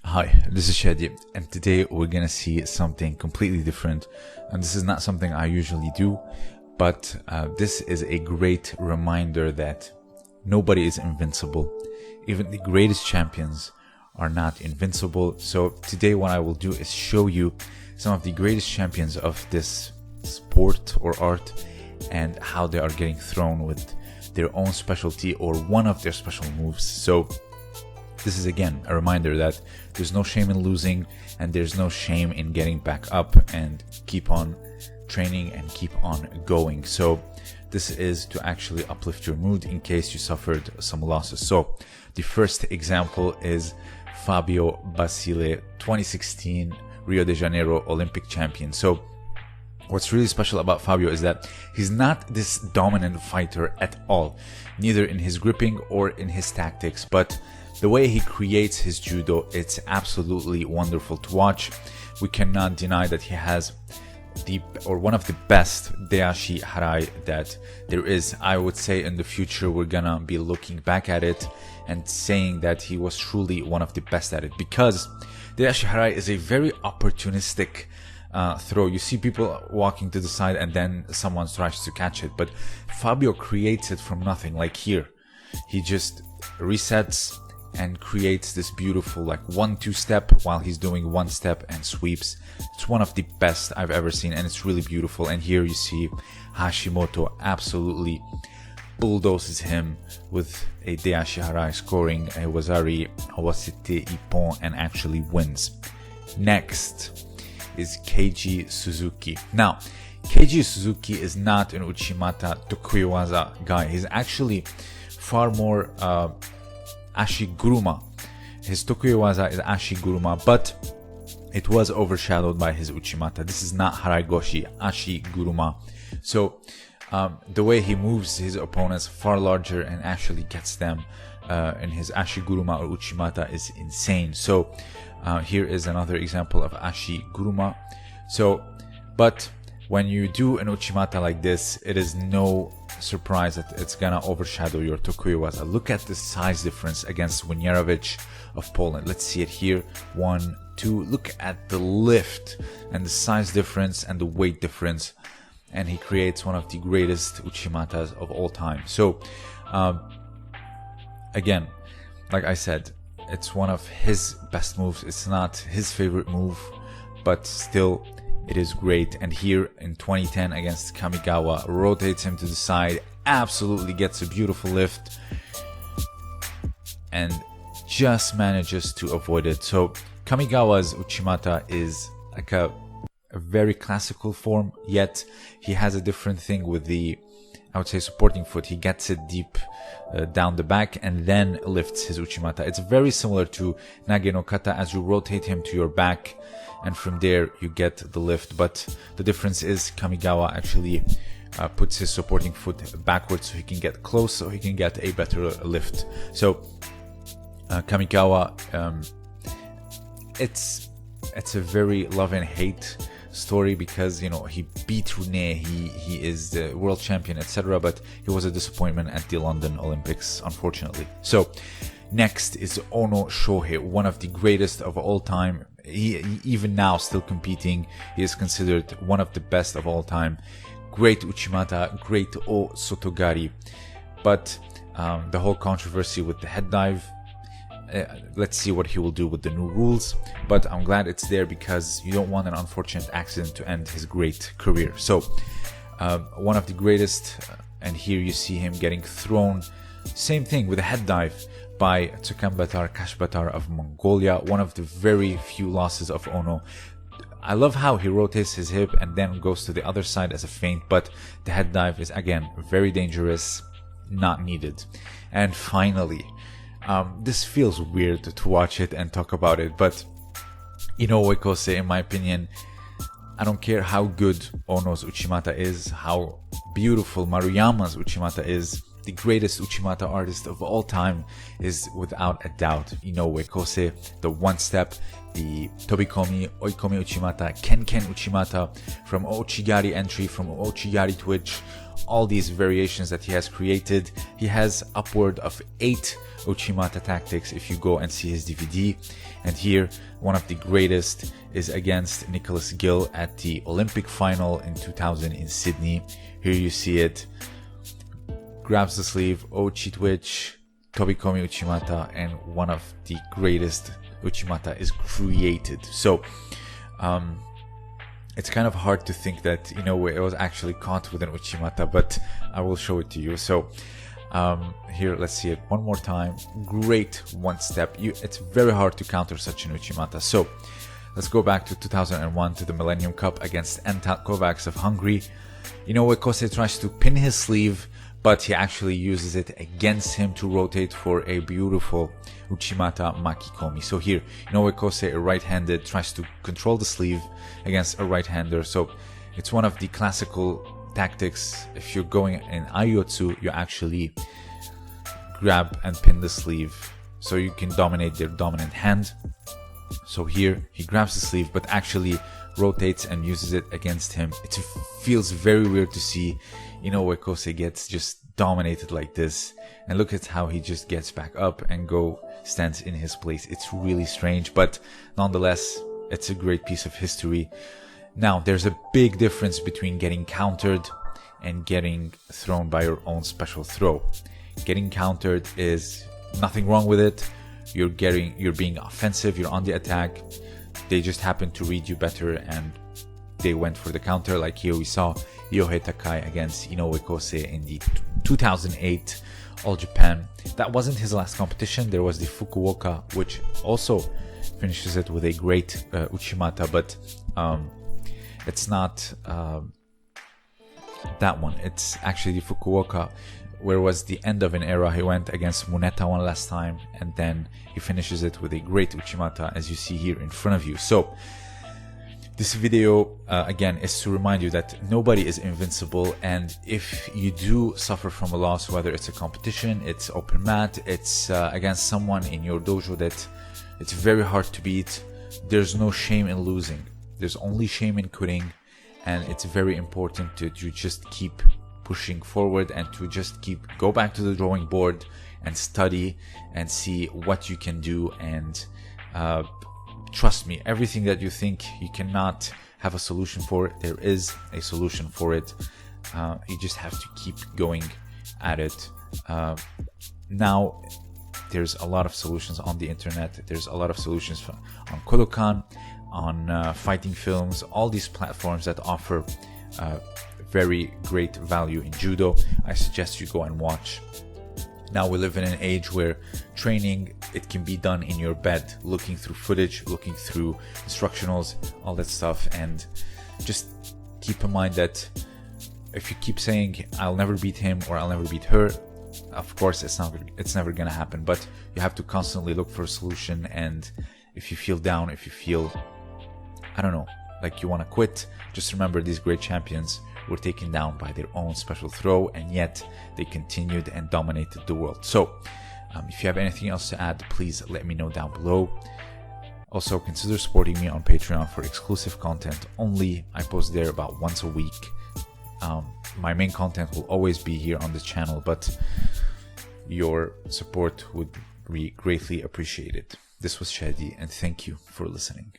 Hi, this is Shadi, and today we're gonna see something completely different. And this is not something I usually do, but this is a great reminder that nobody is invincible. Even the greatest champions are not invincible. So today what I will do is show you some of the greatest champions of this sport or art and how they are getting thrown with their own specialty or one of their special moves. So this is again a reminder that there's no shame in losing and there's no shame in getting back up and keep on training and keep on going. So this is to actually uplift your mood in case you suffered some losses. So the first example is Fabio Basile, 2016 Rio de Janeiro Olympic champion. So what's really special about Fabio is that he's not this dominant fighter at all, neither in his gripping or in his tactics, but the way he creates his judo, it's absolutely wonderful to watch. We cannot deny that he has one of the best Deashi Harai that there is. I would say in the future we're gonna be looking back at it and saying that he was truly one of the best at it, because Deashi Harai is a very opportunistic throw. You see people walking to the side and then someone tries to catch it, but Fabio creates it from nothing. Like here, he just resets and creates this beautiful like 1-2 step while he's doing one step and sweeps. It's one of the best I've ever seen, and it's really beautiful. And here you see Hashimoto absolutely bulldozes him with a Deashi Harai, scoring a Wazari Awasete Ippon, and actually wins. Next is Keiji Suzuki. Now, Keiji Suzuki is not an Uchimata Tokuiwaza guy. He's actually far more Ashiguruma. His Tokuiwaza is Ashiguruma, but it was overshadowed by his Uchimata. This is not Haraigoshi, Ashiguruma. So the way he moves his opponents far larger and actually gets them in his Ashiguruma or Uchimata is insane. So here is another example of Ashiguruma. So, but when you do an Uchimata like this, it is no surprise that it's gonna overshadow your Tokuiwaza. Look at the size difference against Winiarowicz of Poland. Let's see it here. 1, 2. Look at the lift and the size difference and the weight difference. And he creates one of the greatest Uchimatas of all time. So, again, like I said, it's one of his best moves. It's not his favorite move, but still, it is great. And here in 2010 against Kamigawa, rotates him to the side, absolutely gets a beautiful lift, and just manages to avoid it. So Kamigawa's Uchimata is like a very classical form, yet he has a different thing with the, I would say, supporting foot. He gets it deep down the back and then lifts his Uchimata. It's very similar to Nage no Kata, as you rotate him to your back and from there you get the lift. But the difference is Kamigawa actually puts his supporting foot backwards so he can get close, so he can get a better lift. So Kamigawa, it's a very love and hate story, because you know he beat Rune, he is the world champion, etc., but he was a disappointment at the London Olympics, unfortunately. So next is Ono Shohei, one of the greatest of all time. He even now still competing, he is considered one of the best of all time. Great Uchimata, great O Sotogari, but the whole controversy with the head dive, let's see what he will do with the new rules, but I'm glad it's there because you don't want an unfortunate accident to end his great career. So one of the greatest, and here you see him getting thrown, same thing with a head dive by Tsukambatar Kashbatar of Mongolia, one of the very few losses of Ono. I love how he rotates his hip and then goes to the other side as a feint, but the head dive is again very dangerous, not needed. And finally, this feels weird to watch it and talk about it, but Inoue Kosei, in my opinion, I don't care how good Ono's Uchimata is, how beautiful Maruyama's Uchimata is, the greatest Uchimata artists of all time is without a doubt Inoue Kosei. The one step, the Tobikomi, Oikomi Uchimata, Ken Uchimata, from Ouchigari entry, from Ouchigari twitch, all these variations that he has created. He has upward of 8 Uchimata tactics if you go and see his DVD. And here, one of the greatest is against Nicholas Gill at the Olympic final in 2000 in Sydney. Here you see it. Grabs the sleeve, Ouchi twitch, Tobikomi Uchimata, and one of the greatest Uchimata is created. So, it's kind of hard to think that, it was actually caught with an Uchimata, but I will show it to you. So, here, let's see it one more time. Great one step. It's very hard to counter such an Uchimata. So, let's go back to 2001 to the Millennium Cup against Entat Kovacs of Hungary. Inoue Kosei tries to pin his sleeve, but he actually uses it against him to rotate for a beautiful Uchimata Makikomi. So here, Inoue Kosei, a right-handed, tries to control the sleeve against a right-hander. So it's one of the classical tactics. If you're going in Aiotsu, you actually grab and pin the sleeve so you can dominate their dominant hand. So here, he grabs the sleeve, but actually rotates and uses it against him. It feels very weird to see Inoue Kosei gets just dominated like this, and look at how he just gets back up and stands in his place. It's really strange, but nonetheless, it's a great piece of history. Now, there's a big difference between getting countered and getting thrown by your own special throw. Getting countered is nothing wrong with it. You're being offensive, you're on the attack. They just happen to read you better and they went for the counter. Like here we saw Yohei Takai against Inoue Kosei in the 2008 All Japan. That wasn't his last competition. There was the Fukuoka, which also finishes it with a great Uchimata, but it's not that one. It's actually the Fukuoka, where was the end of an era. He went against Muneta one last time, and then he finishes it with a great Uchimata, as you see here in front of you. So this video, again, is to remind you that nobody is invincible, and if you do suffer from a loss, whether it's a competition, it's open mat, it's against someone in your dojo that it's very hard to beat, there's no shame in losing. There's only shame in quitting, and it's very important to just keep pushing forward and to just go back to the drawing board and study and see what you can do. And trust me, everything that you think you cannot have a solution for, there is a solution for it. You just have to keep going at it. Now, there's a lot of solutions on the internet. There's a lot of solutions on Kodokan, on fighting films, all these platforms that offer very great value in judo. I suggest you go and watch. Now we live in an age where training, it can be done in your bed, looking through footage, looking through instructionals, all that stuff. And just keep in mind that if you keep saying I'll never beat him or I'll never beat her, of course it's never gonna happen. But you have to constantly look for a solution. And if you feel down, if you feel, I don't know, like you want to quit, just remember these great champions were taken down by their own special throw, and yet they continued and dominated the world. So if you have anything else to add, please let me know down below. Also, consider supporting me on Patreon for exclusive content only. I post there about once a week. My main content will always be here on this channel, but your support would be greatly appreciated. This was Shadi, and thank you for listening.